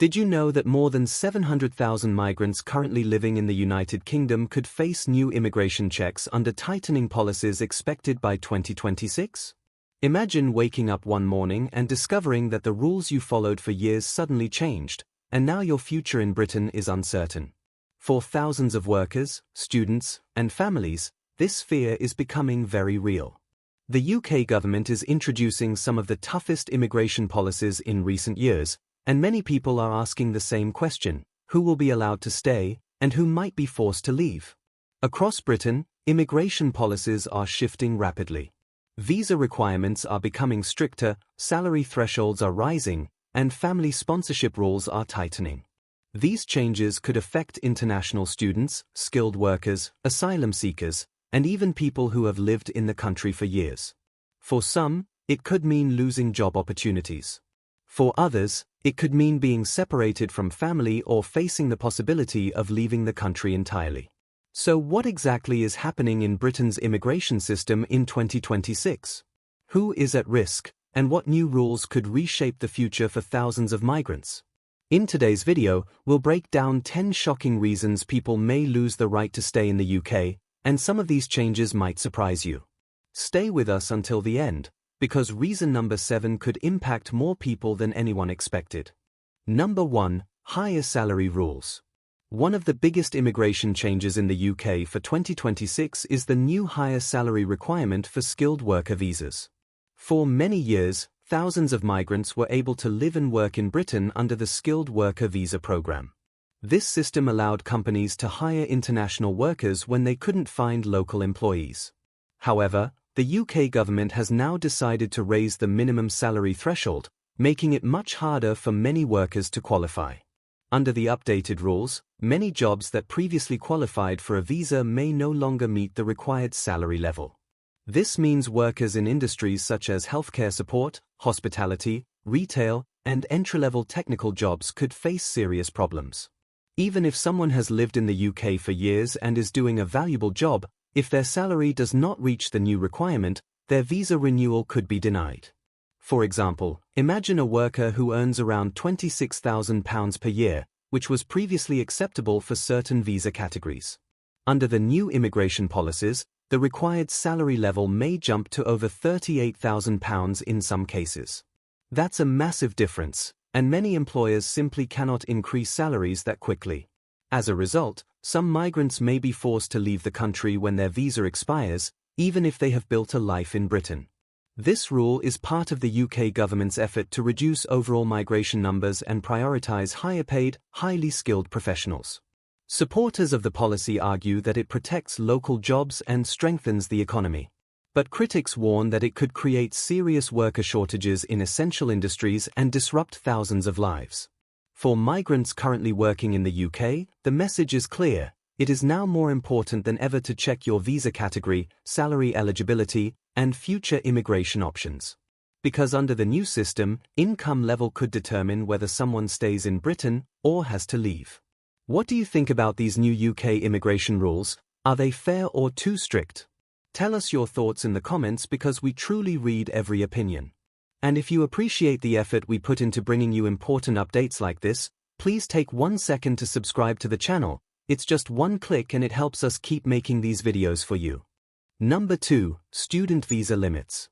Did you know that more than 700,000 migrants currently living in the United Kingdom could face new immigration checks under tightening policies expected by 2026? Imagine waking up one morning and discovering that the rules you followed for years suddenly changed, and now your future in Britain is uncertain. For thousands of workers, students, and families, this fear is becoming very real. The UK government is introducing some of the toughest immigration policies in recent years, and many people are asking the same question: who will be allowed to stay, and who might be forced to leave? Across Britain, immigration policies are shifting rapidly. Visa requirements are becoming stricter, salary thresholds are rising, and family sponsorship rules are tightening. These changes could affect international students, skilled workers, asylum seekers, and even people who have lived in the country for years. For some, it could mean losing job opportunities. For others, it could mean being separated from family or facing the possibility of leaving the country entirely. So what exactly is happening in Britain's immigration system in 2026? Who is at risk, and what new rules could reshape the future for thousands of migrants? In today's video, we'll break down 10 shocking reasons people may lose the right to stay in the UK, and some of these changes might surprise you. Stay with us until the end, because reason number 7 could impact more people than anyone expected. Number 1. Higher salary rules. One of the biggest immigration changes in the UK for 2026 is the new higher salary requirement for skilled worker visas. For many years, thousands of migrants were able to live and work in Britain under the skilled worker visa program. This system allowed companies to hire international workers when they couldn't find local employees. However, the UK government has now decided to raise the minimum salary threshold, making it much harder for many workers to qualify. Under the updated rules, many jobs that previously qualified for a visa may no longer meet the required salary level. This means workers in industries such as healthcare support, hospitality, retail, and entry-level technical jobs could face serious problems. Even if someone has lived in the UK for years and is doing a valuable job, if their salary does not reach the new requirement, their visa renewal could be denied. For example, imagine a worker who earns around £26,000 per year, which was previously acceptable for certain visa categories. Under the new immigration policies, the required salary level may jump to over £38,000 in some cases. That's a massive difference, and many employers simply cannot increase salaries that quickly. As a result, some migrants may be forced to leave the country when their visa expires, even if they have built a life in Britain. This rule is part of the UK government's effort to reduce overall migration numbers and prioritise higher-paid, highly skilled professionals. Supporters of the policy argue that it protects local jobs and strengthens the economy. But critics warn that it could create serious worker shortages in essential industries and disrupt thousands of lives. For migrants currently working in the UK, the message is clear: it is now more important than ever to check your visa category, salary eligibility, and future immigration options. Because under the new system, income level could determine whether someone stays in Britain or has to leave. What do you think about these new UK immigration rules? Are they fair or too strict? Tell us your thoughts in the comments, because we truly read every opinion. And if you appreciate the effort we put into bringing you important updates like this, please take 1 second to subscribe to the channel. It's just one click and it helps us keep making these videos for you. Number 2. Student visa limits.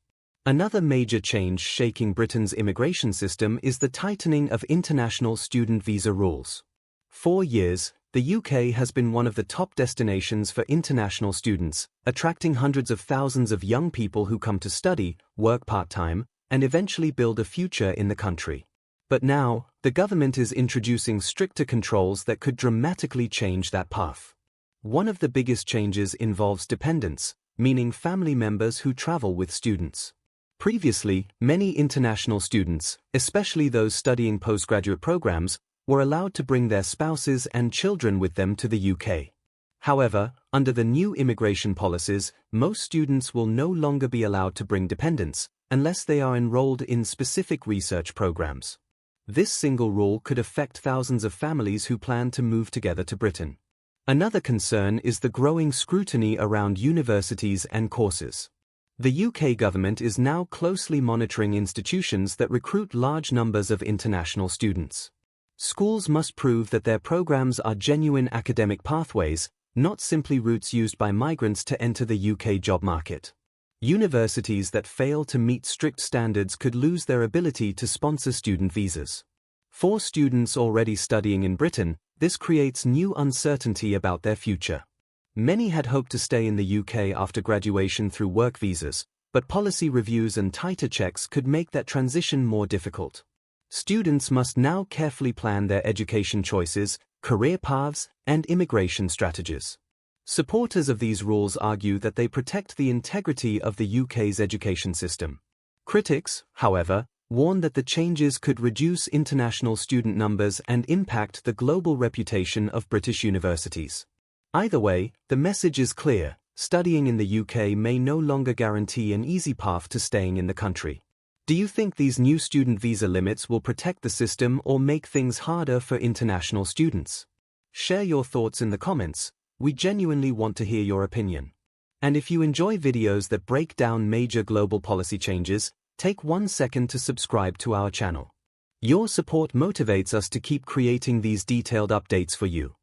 Another major change shaking Britain's immigration system is the tightening of international student visa rules. For years, the UK has been one of the top destinations for international students, attracting hundreds of thousands of young people who come to study, work part-time, and eventually build a future in the country. But now, the government is introducing stricter controls that could dramatically change that path. One of the biggest changes involves dependents, meaning family members who travel with students. Previously, many international students, especially those studying postgraduate programs, were allowed to bring their spouses and children with them to the UK. However, under the new immigration policies, most students will no longer be allowed to bring dependents, unless they are enrolled in specific research programs. This single rule could affect thousands of families who plan to move together to Britain. Another concern is the growing scrutiny around universities and courses. The UK government is now closely monitoring institutions that recruit large numbers of international students. Schools must prove that their programs are genuine academic pathways, not simply routes used by migrants to enter the UK job market. Universities that fail to meet strict standards could lose their ability to sponsor student visas. For students already studying in Britain, this creates new uncertainty about their future. Many had hoped to stay in the UK after graduation through work visas, but policy reviews and tighter checks could make that transition more difficult. Students must now carefully plan their education choices, career paths, and immigration strategies. Supporters of these rules argue that they protect the integrity of the UK's education system. Critics, however, warn that the changes could reduce international student numbers and impact the global reputation of British universities. Either way, the message is clear: studying in the UK may no longer guarantee an easy path to staying in the country. Do you think these new student visa limits will protect the system or make things harder for international students? Share your thoughts in the comments. We genuinely want to hear your opinion. And if you enjoy videos that break down major global policy changes, take 1 second to subscribe to our channel. Your support motivates us to keep creating these detailed updates for you.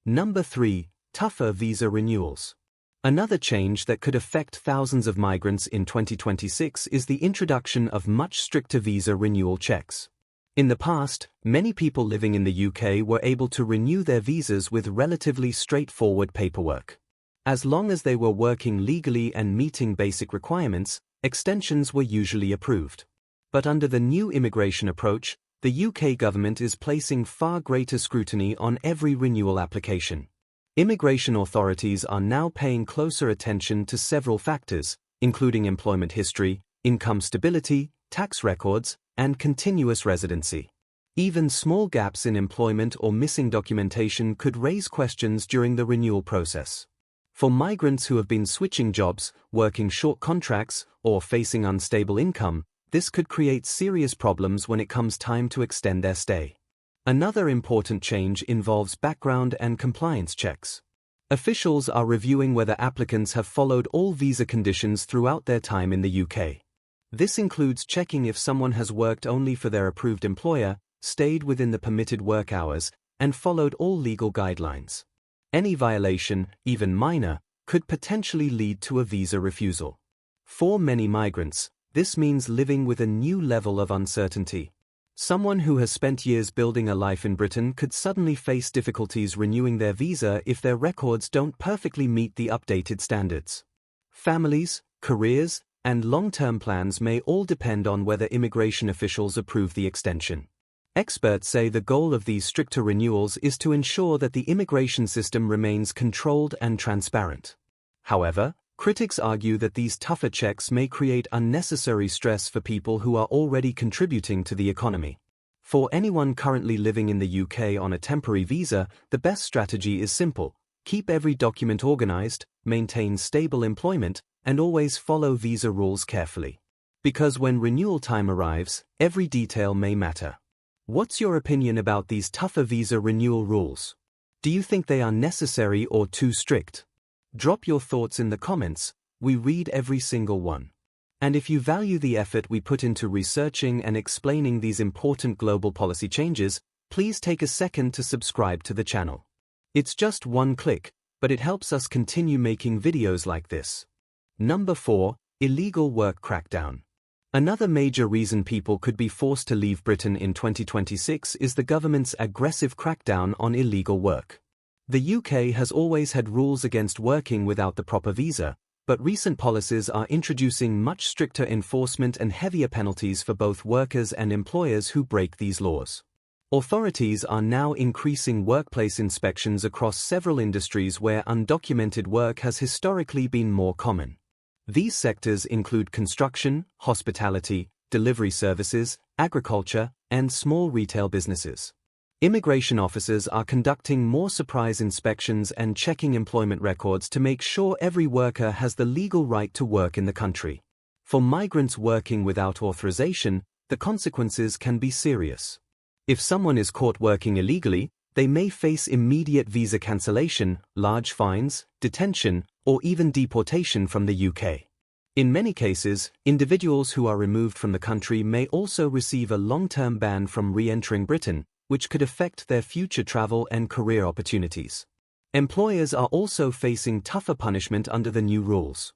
Number 3. Tougher visa renewals. Another change that could affect thousands of migrants in 2026 is the introduction of much stricter visa renewal checks. In the past, many people living in the UK were able to renew their visas with relatively straightforward paperwork. As long as they were working legally and meeting basic requirements, extensions were usually approved. But under the new immigration approach, the UK government is placing far greater scrutiny on every renewal application. Immigration authorities are now paying closer attention to several factors, including employment history, income stability, tax records, and continuous residency. Even small gaps in employment or missing documentation could raise questions during the renewal process. For migrants who have been switching jobs, working short contracts, or facing unstable income, this could create serious problems when it comes time to extend their stay. Another important change involves background and compliance checks. Officials are reviewing whether applicants have followed all visa conditions throughout their time in the UK. This includes checking if someone has worked only for their approved employer, stayed within the permitted work hours, and followed all legal guidelines. Any violation, even minor, could potentially lead to a visa refusal. For many migrants, this means living with a new level of uncertainty. Someone who has spent years building a life in Britain could suddenly face difficulties renewing their visa if their records don't perfectly meet the updated standards. Families, careers, and long-term plans may all depend on whether immigration officials approve the extension. Experts say the goal of these stricter renewals is to ensure that the immigration system remains controlled and transparent. However, critics argue that these tougher checks may create unnecessary stress for people who are already contributing to the economy. For anyone currently living in the UK on a temporary visa, the best strategy is simple: keep every document organized, maintain stable employment, and always follow visa rules carefully. Because when renewal time arrives, every detail may matter. What's your opinion about these tougher visa renewal rules? Do you think they are necessary or too strict? Drop your thoughts in the comments. We read every single one. And if you value the effort we put into researching and explaining these important global policy changes, please take a second to subscribe to the channel. It's just one click, but it helps us continue making videos like this. Number 4. Illegal work crackdown. Another major reason people could be forced to leave Britain in 2026 is the government's aggressive crackdown on illegal work. The UK has always had rules against working without the proper visa, but recent policies are introducing much stricter enforcement and heavier penalties for both workers and employers who break these laws. Authorities are now increasing workplace inspections across several industries where undocumented work has historically been more common. These sectors include construction, hospitality, delivery services, agriculture, and small retail businesses. Immigration officers are conducting more surprise inspections and checking employment records to make sure every worker has the legal right to work in the country. For migrants working without authorization, the consequences can be serious. If someone is caught working illegally, they may face immediate visa cancellation, large fines, detention, or even deportation from the UK. In many cases, individuals who are removed from the country may also receive a long-term ban from re-entering Britain, which could affect their future travel and career opportunities. Employers are also facing tougher punishment under the new rules.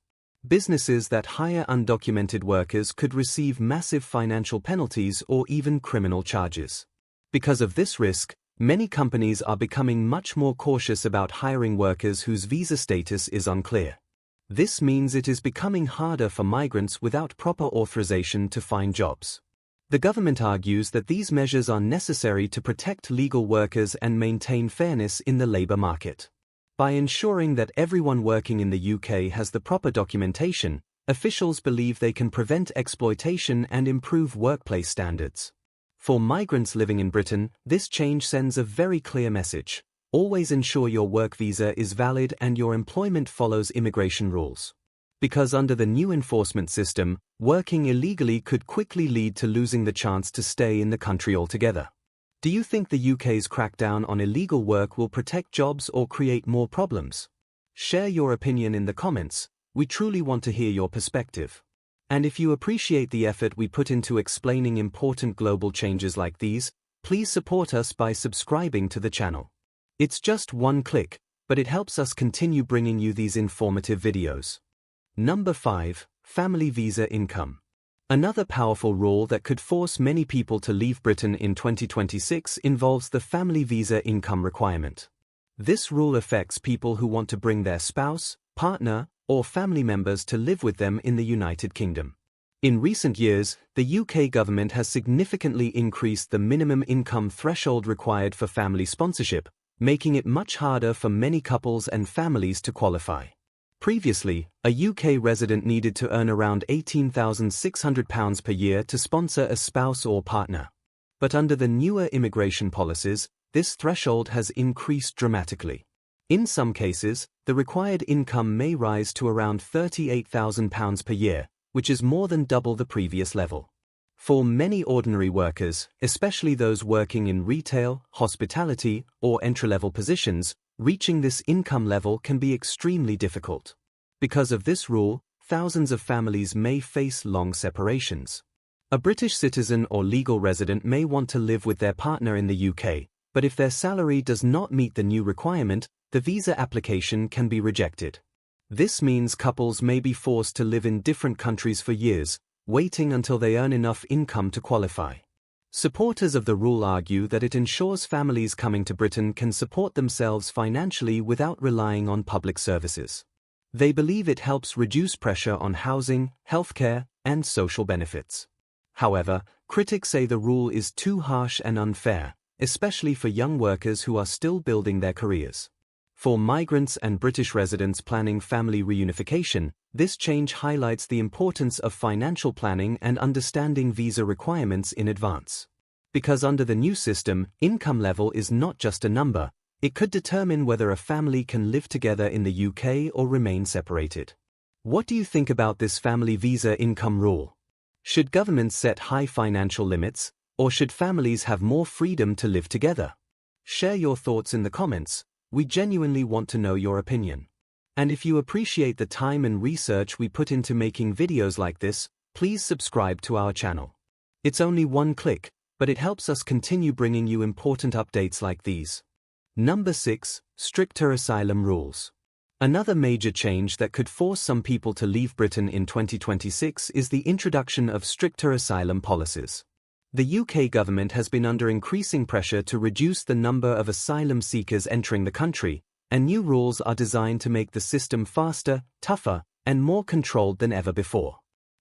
Businesses that hire undocumented workers could receive massive financial penalties or even criminal charges. Because of this risk, many companies are becoming much more cautious about hiring workers whose visa status is unclear. This means it is becoming harder for migrants without proper authorization to find jobs. The government argues that these measures are necessary to protect legal workers and maintain fairness in the labor market. By ensuring that everyone working in the UK has the proper documentation, officials believe they can prevent exploitation and improve workplace standards. For migrants living in Britain, this change sends a very clear message. Always ensure your work visa is valid and your employment follows immigration rules. Because under the new enforcement system, working illegally could quickly lead to losing the chance to stay in the country altogether. Do you think the UK's crackdown on illegal work will protect jobs or create more problems? Share your opinion in the comments. We truly want to hear your perspective. And if you appreciate the effort we put into explaining important global changes like these, please support us by subscribing to the channel. It's just one click, but it helps us continue bringing you these informative videos. Number 5. Family visa income. Another powerful rule that could force many people to leave Britain in 2026 involves the family visa income requirement. This rule affects people who want to bring their spouse, partner, or family members to live with them in the United Kingdom. In recent years, the UK government has significantly increased the minimum income threshold required for family sponsorship, making it much harder for many couples and families to qualify. Previously, a UK resident needed to earn around £18,600 per year to sponsor a spouse or partner. But under the newer immigration policies, this threshold has increased dramatically. In some cases, the required income may rise to around £38,000 per year, which is more than double the previous level. For many ordinary workers, especially those working in retail, hospitality, or entry-level positions, reaching this income level can be extremely difficult. Because of this rule, thousands of families may face long separations. A British citizen or legal resident may want to live with their partner in the UK, but if their salary does not meet the new requirement, the visa application can be rejected. This means couples may be forced to live in different countries for years, waiting until they earn enough income to qualify. Supporters of the rule argue that it ensures families coming to Britain can support themselves financially without relying on public services. They believe it helps reduce pressure on housing, healthcare, and social benefits. However, critics say the rule is too harsh and unfair, especially for young workers who are still building their careers. For migrants and British residents planning family reunification, this change highlights the importance of financial planning and understanding visa requirements in advance. Because under the new system, income level is not just a number, it could determine whether a family can live together in the UK or remain separated. What do you think about this family visa income rule? Should governments set high financial limits, or should families have more freedom to live together? Share your thoughts in the comments. We genuinely want to know your opinion. And if you appreciate the time and research we put into making videos like this, please subscribe to our channel. It's only one click, but it helps us continue bringing you important updates like these. Number 6. Stricter asylum rules. Another major change that could force some people to leave Britain in 2026 is the introduction of stricter asylum policies. The UK government has been under increasing pressure to reduce the number of asylum seekers entering the country, and new rules are designed to make the system faster, tougher, and more controlled than ever before.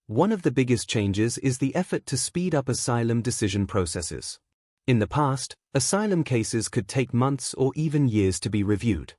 One of the biggest changes is the effort to speed up asylum decision processes. In the past, asylum cases could take months or even years to be reviewed.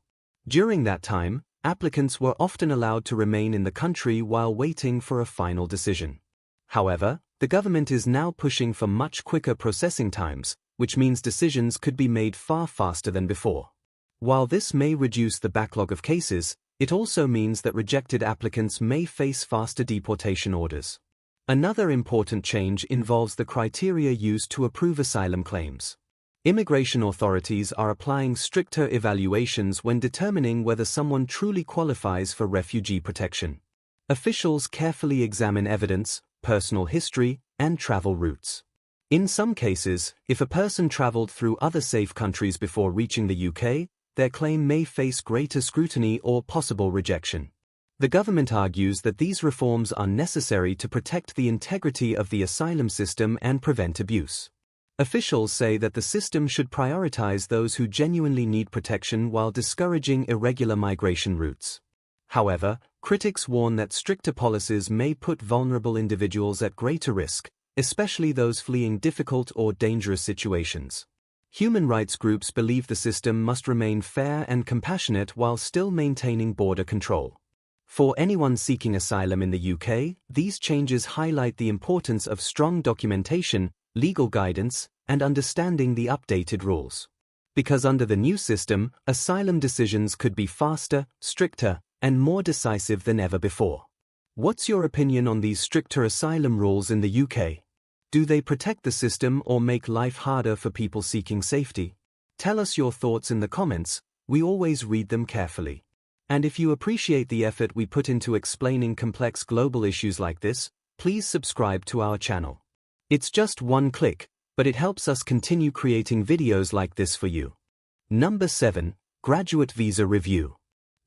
During that time, applicants were often allowed to remain in the country while waiting for a final decision. However, the government is now pushing for much quicker processing times, which means decisions could be made far faster than before. While this may reduce the backlog of cases, it also means that rejected applicants may face faster deportation orders. Another important change involves the criteria used to approve asylum claims. Immigration authorities are applying stricter evaluations when determining whether someone truly qualifies for refugee protection. Officials carefully examine evidence, personal history, and travel routes. In some cases, if a person traveled through other safe countries before reaching the UK, their claim may face greater scrutiny or possible rejection. The government argues that these reforms are necessary to protect the integrity of the asylum system and prevent abuse. Officials say that the system should prioritize those who genuinely need protection while discouraging irregular migration routes. However, critics warn that stricter policies may put vulnerable individuals at greater risk, especially those fleeing difficult or dangerous situations. Human rights groups believe the system must remain fair and compassionate while still maintaining border control. For anyone seeking asylum in the UK, these changes highlight the importance of strong documentation, legal guidance, and understanding the updated rules. Because under the new system, asylum decisions could be faster, stricter, and more decisive than ever before. What's your opinion on these stricter asylum rules in the UK? Do they protect the system or make life harder for people seeking safety? Tell us your thoughts in the comments, we always read them carefully. And if you appreciate the effort we put into explaining complex global issues like this, please subscribe to our channel. It's just one click, but it helps us continue creating videos like this for you. Number 7. Graduate Visa Review.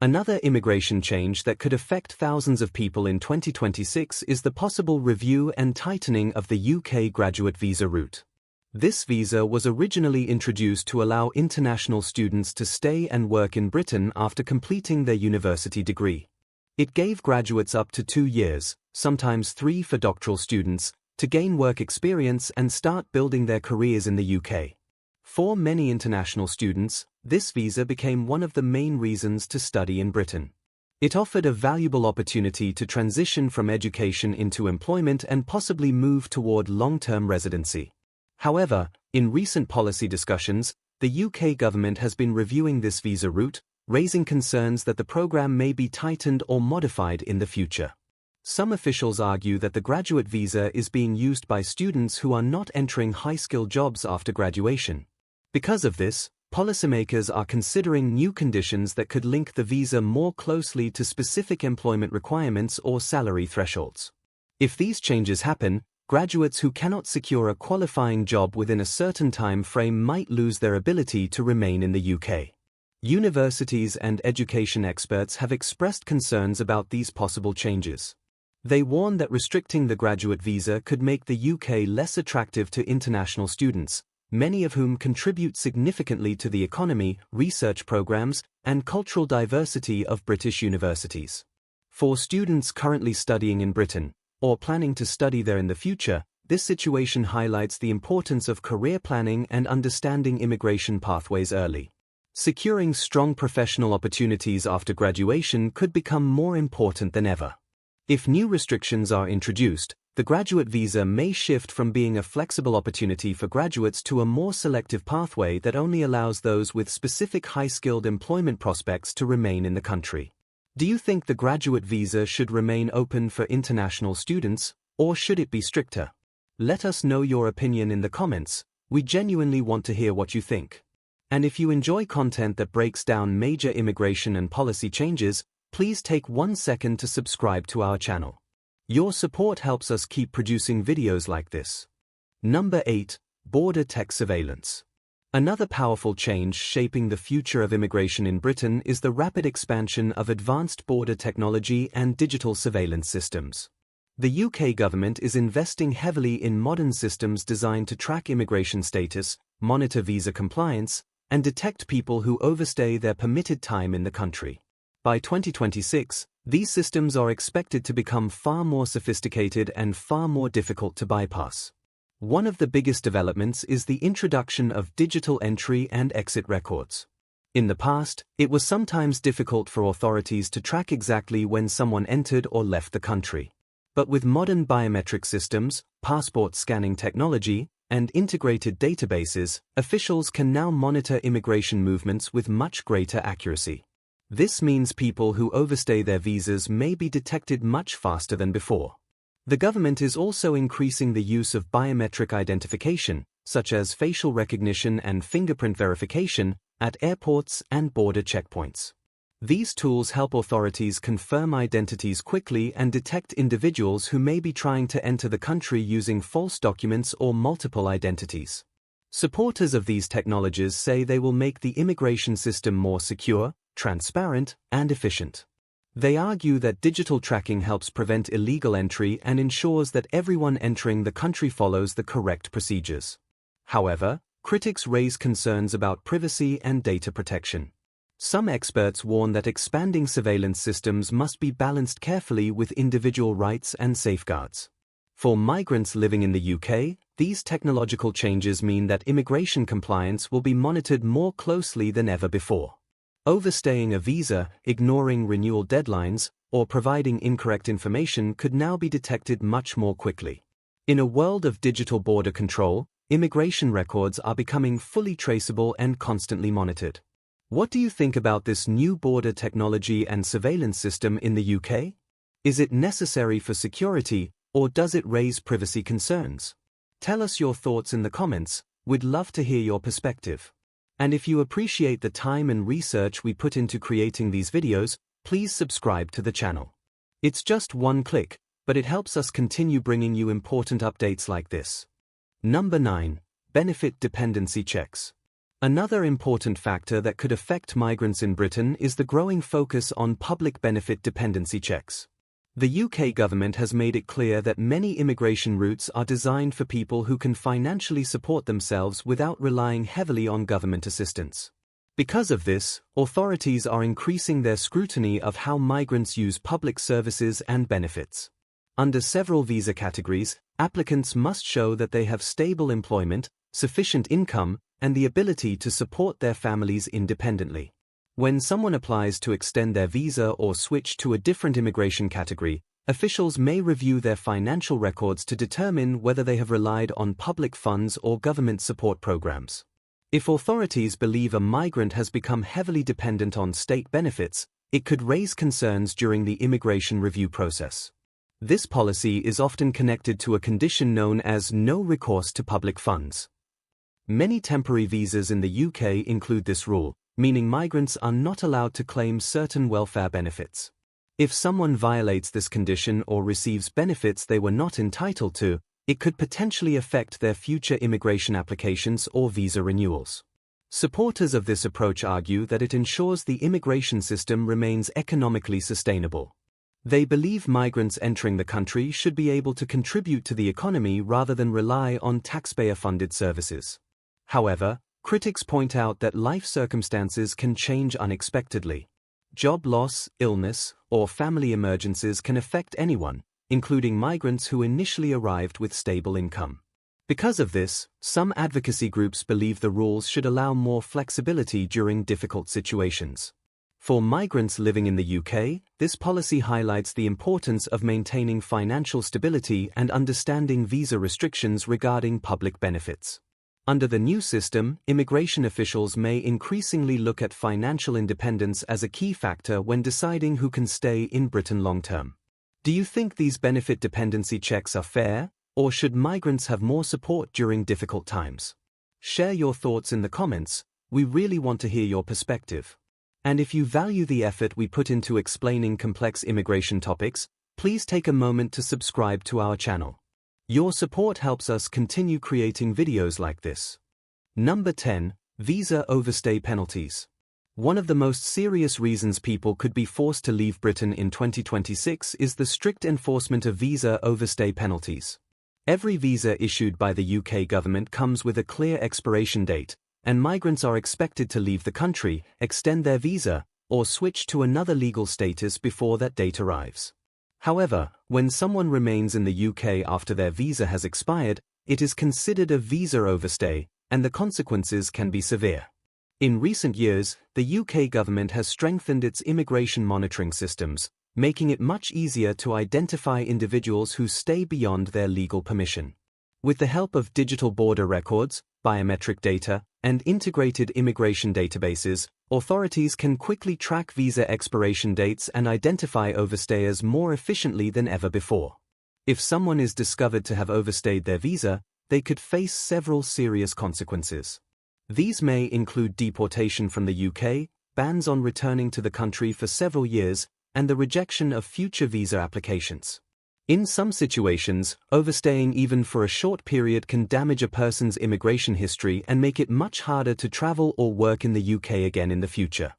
Another immigration change that could affect thousands of people in 2026 is the possible review and tightening of the UK graduate visa route. This visa was originally introduced to allow international students to stay and work in Britain after completing their university degree. It gave graduates up to 2 years, sometimes 3 for doctoral students, to gain work experience and start building their careers in the UK. For many international students, this visa became one of the main reasons to study in Britain. It offered a valuable opportunity to transition from education into employment and possibly move toward long-term residency. However, in recent policy discussions, the UK government has been reviewing this visa route, raising concerns that the program may be tightened or modified in the future. Some officials argue that the graduate visa is being used by students who are not entering high-skilled jobs after graduation. Because of this, policymakers are considering new conditions that could link the visa more closely to specific employment requirements or salary thresholds. If these changes happen, graduates who cannot secure a qualifying job within a certain time frame might lose their ability to remain in the UK. Universities and education experts have expressed concerns about these possible changes. They warn that restricting the graduate visa could make the UK less attractive to international students, many of whom contribute significantly to the economy, research programs, and cultural diversity of British universities. For students currently studying in Britain, or planning to study there in the future, this situation highlights the importance of career planning and understanding immigration pathways early. Securing strong professional opportunities after graduation could become more important than ever. If new restrictions are introduced, the graduate visa may shift from being a flexible opportunity for graduates to a more selective pathway that only allows those with specific high-skilled employment prospects to remain in the country. Do you think the graduate visa should remain open for international students, or should it be stricter? Let us know your opinion in the comments, we genuinely want to hear what you think. And if you enjoy content that breaks down major immigration and policy changes, please take 1 second to subscribe to our channel. Your support helps us keep producing videos like this. Number 8. Border Tech Surveillance. Another powerful change shaping the future of immigration in Britain is the rapid expansion of advanced border technology and digital surveillance systems. The UK government is investing heavily in modern systems designed to track immigration status, monitor visa compliance, and detect people who overstay their permitted time in the country. By 2026, these systems are expected to become far more sophisticated and far more difficult to bypass. One of the biggest developments is the introduction of digital entry and exit records. In the past, it was sometimes difficult for authorities to track exactly when someone entered or left the country. But with modern biometric systems, passport scanning technology, and integrated databases, officials can now monitor immigration movements with much greater accuracy. This means people who overstay their visas may be detected much faster than before. The government is also increasing the use of biometric identification, such as facial recognition and fingerprint verification, at airports and border checkpoints. These tools help authorities confirm identities quickly and detect individuals who may be trying to enter the country using false documents or multiple identities. Supporters of these technologies say they will make the immigration system more secure, transparent, and efficient. They argue that digital tracking helps prevent illegal entry and ensures that everyone entering the country follows the correct procedures. However, critics raise concerns about privacy and data protection. Some experts warn that expanding surveillance systems must be balanced carefully with individual rights and safeguards. For migrants living in the UK, these technological changes mean that immigration compliance will be monitored more closely than ever before. Overstaying a visa, ignoring renewal deadlines, or providing incorrect information could now be detected much more quickly. In a world of digital border control, immigration records are becoming fully traceable and constantly monitored. What do you think about this new border technology and surveillance system in the UK? Is it necessary for security, or does it raise privacy concerns? Tell us your thoughts in the comments. We'd love to hear your perspective. And if you appreciate the time and research we put into creating these videos, please subscribe to the channel. It's just one click, but it helps us continue bringing you important updates like this. Number 9. Benefit dependency checks. Another important factor that could affect migrants in Britain is the growing focus on public benefit dependency checks. The UK government has made it clear that many immigration routes are designed for people who can financially support themselves without relying heavily on government assistance. Because of this, authorities are increasing their scrutiny of how migrants use public services and benefits. Under several visa categories, applicants must show that they have stable employment, sufficient income, and the ability to support their families independently. When someone applies to extend their visa or switch to a different immigration category, officials may review their financial records to determine whether they have relied on public funds or government support programs. If authorities believe a migrant has become heavily dependent on state benefits, it could raise concerns during the immigration review process. This policy is often connected to a condition known as no recourse to public funds. Many temporary visas in the UK include this rule, meaning migrants are not allowed to claim certain welfare benefits. If someone violates this condition or receives benefits they were not entitled to, it could potentially affect their future immigration applications or visa renewals. Supporters of this approach argue that it ensures the immigration system remains economically sustainable. They believe migrants entering the country should be able to contribute to the economy rather than rely on taxpayer-funded services. However, critics point out that life circumstances can change unexpectedly. Job loss, illness, or family emergencies can affect anyone, including migrants who initially arrived with stable income. Because of this, some advocacy groups believe the rules should allow more flexibility during difficult situations. For migrants living in the UK, this policy highlights the importance of maintaining financial stability and understanding visa restrictions regarding public benefits. Under the new system, immigration officials may increasingly look at financial independence as a key factor when deciding who can stay in Britain long-term. Do you think these benefit dependency checks are fair, or should migrants have more support during difficult times? Share your thoughts in the comments. We really want to hear your perspective. And if you value the effort we put into explaining complex immigration topics, please take a moment to subscribe to our channel. Your support helps us continue creating videos like this. Number 10. Visa Overstay Penalties. One of the most serious reasons people could be forced to leave Britain in 2026 is the strict enforcement of visa overstay penalties. Every visa issued by the UK government comes with a clear expiration date, and migrants are expected to leave the country, extend their visa, or switch to another legal status before that date arrives. However, when someone remains in the UK after their visa has expired, it is considered a visa overstay, and the consequences can be severe. In recent years, the UK government has strengthened its immigration monitoring systems, making it much easier to identify individuals who stay beyond their legal permission. With the help of digital border records, biometric data, and integrated immigration databases, authorities can quickly track visa expiration dates and identify overstayers more efficiently than ever before. If someone is discovered to have overstayed their visa, they could face several serious consequences. These may include deportation from the UK, bans on returning to the country for several years, and the rejection of future visa applications. In some situations, overstaying even for a short period can damage a person's immigration history and make it much harder to travel or work in the UK again in the future.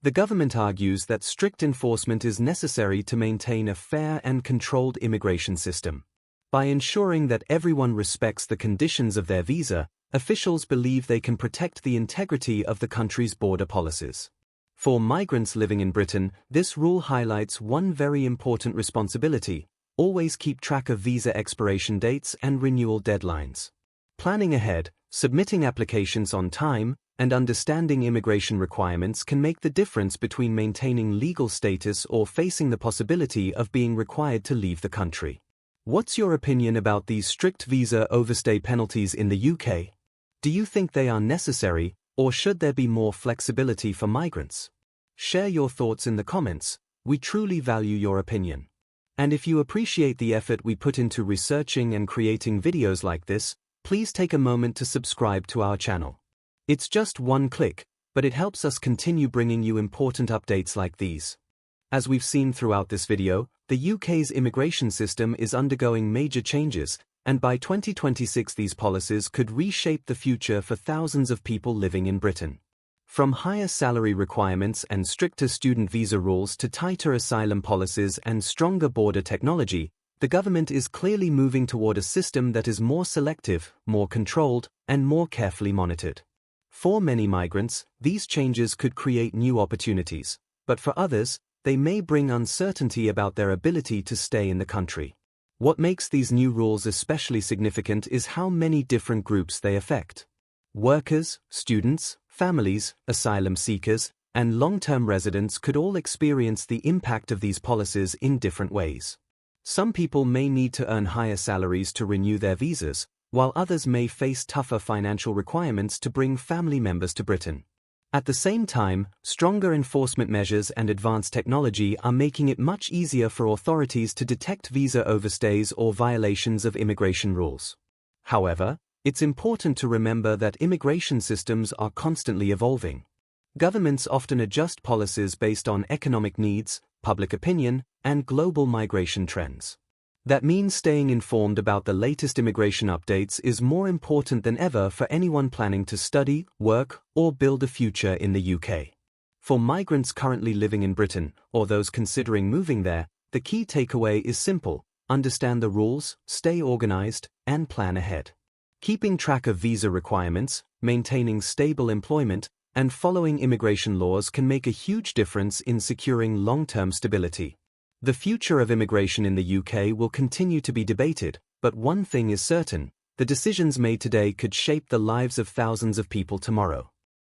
The government argues that strict enforcement is necessary to maintain a fair and controlled immigration system. By ensuring that everyone respects the conditions of their visa, officials believe they can protect the integrity of the country's border policies. For migrants living in Britain, this rule highlights one very important responsibility: always keep track of visa expiration dates and renewal deadlines. Planning ahead, submitting applications on time, and understanding immigration requirements can make the difference between maintaining legal status or facing the possibility of being required to leave the country. What's your opinion about these strict visa overstay penalties in the UK? Do you think they are necessary, or should there be more flexibility for migrants? Share your thoughts in the comments. We truly value your opinion. And if you appreciate the effort we put into researching and creating videos like this, please take a moment to subscribe to our channel. It's just one click, but it helps us continue bringing you important updates like these. As we've seen throughout this video, the UK's immigration system is undergoing major changes, and by 2026 these policies could reshape the future for thousands of people living in Britain. From higher salary requirements and stricter student visa rules to tighter asylum policies and stronger border technology, the government is clearly moving toward a system that is more selective, more controlled, and more carefully monitored. For many migrants, these changes could create new opportunities, but for others, they may bring uncertainty about their ability to stay in the country. What makes these new rules especially significant is how many different groups they affect. Workers, students, families, asylum seekers, and long-term residents could all experience the impact of these policies in different ways. Some people may need to earn higher salaries to renew their visas, while others may face tougher financial requirements to bring family members to Britain. At the same time, stronger enforcement measures and advanced technology are making it much easier for authorities to detect visa overstays or violations of immigration rules. However, it's important to remember that immigration systems are constantly evolving. Governments often adjust policies based on economic needs, public opinion, and global migration trends. That means staying informed about the latest immigration updates is more important than ever for anyone planning to study, work, or build a future in the UK. For migrants currently living in Britain, or those considering moving there, the key takeaway is simple: understand the rules, stay organized, and plan ahead. Keeping track of visa requirements, maintaining stable employment, and following immigration laws can make a huge difference in securing long-term stability. The future of immigration in the UK will continue to be debated, but one thing is certain: the decisions made today could shape the lives of thousands of people tomorrow.